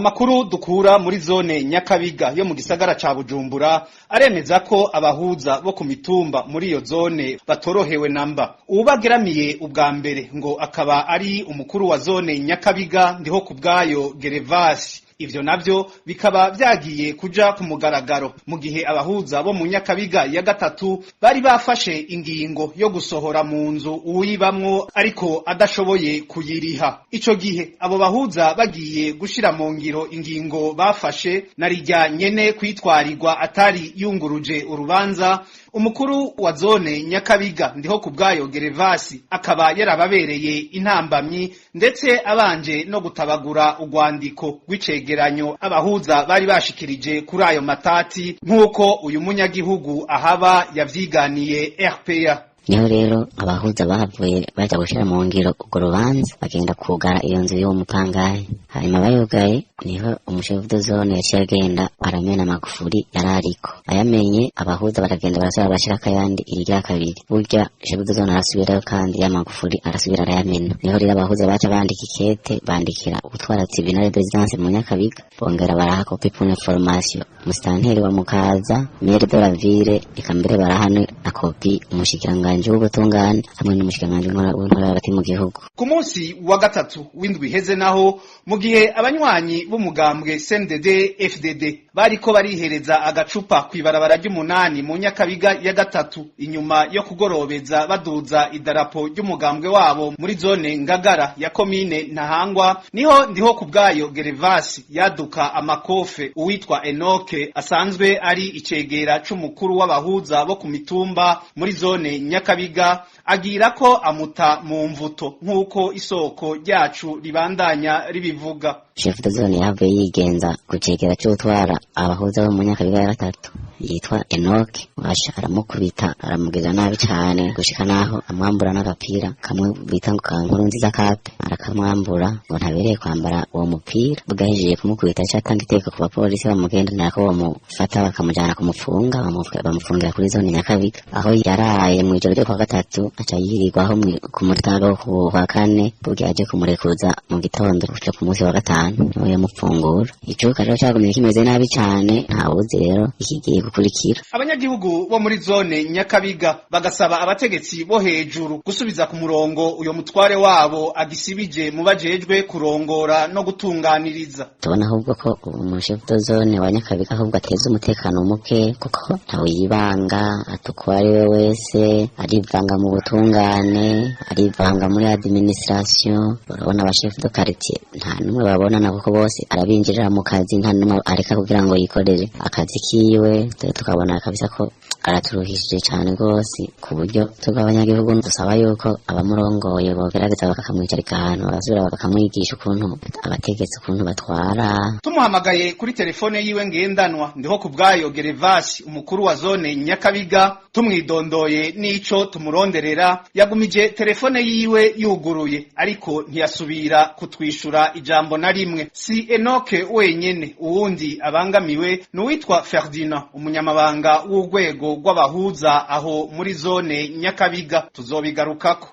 Amakuru dukura muri zone Nyakabiga yo mu gisagara ca Bujumbura aremeza ko abahuza bo ku mitumba muri iyo zone batorohewe namba. Uwubageramiye ubwa mbere ngo akaba ari umukuru wa zone Nyakabiga ndiho kubwayo Gervasi. Ivyo navyo bikaba vyagiye kuja ku mugaragaro mu gihe abahuza bo mu Nyakabiga ya gatatu bari bafashe ingingo yo gusohora mu nzu uwibamwo ariko adashoboye kuyiriha. Ico gihe abo bahuza bagiye gushira mu ngiro ingingo bafashe narirya nyene kwitwarirwa atari yunguruje urubanza. Umukuru wa zone Nyakabiga ndiho kubwayo Gervasi akaba yarababereye intambamyi ndetse abanje no gutabagura urwandiko rw'icegeranyo abahuza bari bashikirije kuri ayo matati nk'uko uyu munyagihugu ahaba yavyiganiye RPA. Niho rero abahuza bavuye baja gushira mu ngiro urwo rubanza bagenda kugara iyo nzu y'uwo mupangayi. Hanyuma bayugaye niho umushefu de zone yaciye agenda aramena amagufuri yarariko. Ayamenye abahuza baragenda barasaba bashira akayandi irya kabiri. Burya shefu de zone arasubirayo kandi ya magufuri arasubira arayamena. Niho rero abahuza baca bandika ikete bandikira utwara tribunal de résidence mu Nyakabiga bongera baraha copie pour information. Musitanteri wa Mukaza, maire de la ville ikambere barahane na copie umushikiranganje w'ubutungane hamwe n'umushikiranganje w'intwaro hagati mu gihugu. Ku munsi wa gatatu w'indwi heze naho mu gihe abanywanyi b'umugambwe CNDD FDD bariko barihereza agacupa kwibarabara ry'umunani mu Nyakabiga ya gatatu inyuma yo kugorobeza baduza idarapo ry'umugambwe wabo muri zone Ngagara ya komine Ntahangwa niho ndiho kubwayo Gervasi yaduka amakofe uwitwa Enoke asanzwe ari icegera c'umukuru w'abahuza bo ku mitumba muri zone Nyakabiga agira ko amuta mu mvuto nk'uko isoko ryacu ribandanya ribivuga. Chef de zone yavuye yigenza kucegera c'utwara abahuza bo mu Nyakabiga ya gatatu yitwa Enoke washa aramukubita aramugeza nabi cyane gushika naho amwambura n'agapira kamwe bita ngo kankuru nziza kape arakamwambura ngo ntabereye kwambara uwo mupira bugahije kumukubita cyatanga iteka ku bapolisi bamugenda nako bamufata bakamujana kumufunga bamufungira kuri zone Nyakabiga aho yaraye mu ijoro ryo kwa gatatu aca yirirwaho ku murtago wa kane bugi aje kumurekuza mu gitondo cyo ku munsi wa gatanu niwe yamufungura. Icuka rero cyagumye kimeze nabi cyane ntawuzi rero ikigiye gukurikira. Abanyagihugu bo muri zone Nyakabiga bagasaba abategetsi bo hejuru gusubiza ku murongo uyo mutware wabo agisibije mu bajejwe kurongora no gutunganiriza. Tubona ahubwo ko umushefu de zone wa Nyakabiga ahubwo ateza umutekano muke kuko ntawe yibanga atukwa ari we wese arivanga mu butungane arivanga muri administration. Urabona abashefu de quartier nta numwe babona nabo ko bose arabinjirira mu kazi nta numwe areka kugira ngo yikorere akazi kiwe. Tukabona kabisa ko araturuhishije cyane gose ku buryo tugabanyagihugu dusaba yuko abamurongoye bogerageza bakakamwicarika ahantu basubira bakakamwigisha ukuntu abategetse ukuntu batwara. Tumuhamagaye kuri telefone yiwe ngendanwa ndiho kubwayo Gervasi umukuru wa zone Nyakabiga tumwidondoye nico tumuronderera yagumije telefone yiwe yuguruye ariko ntiyasubira kutwishura ijambo na rimwe. Si Enoke wenyene uwundi abangamiwe n'uwitwa Ferdinand umunyamabanga w'urwego rw'abahuza aho muri zone Nyakabiga tuzobigarukako.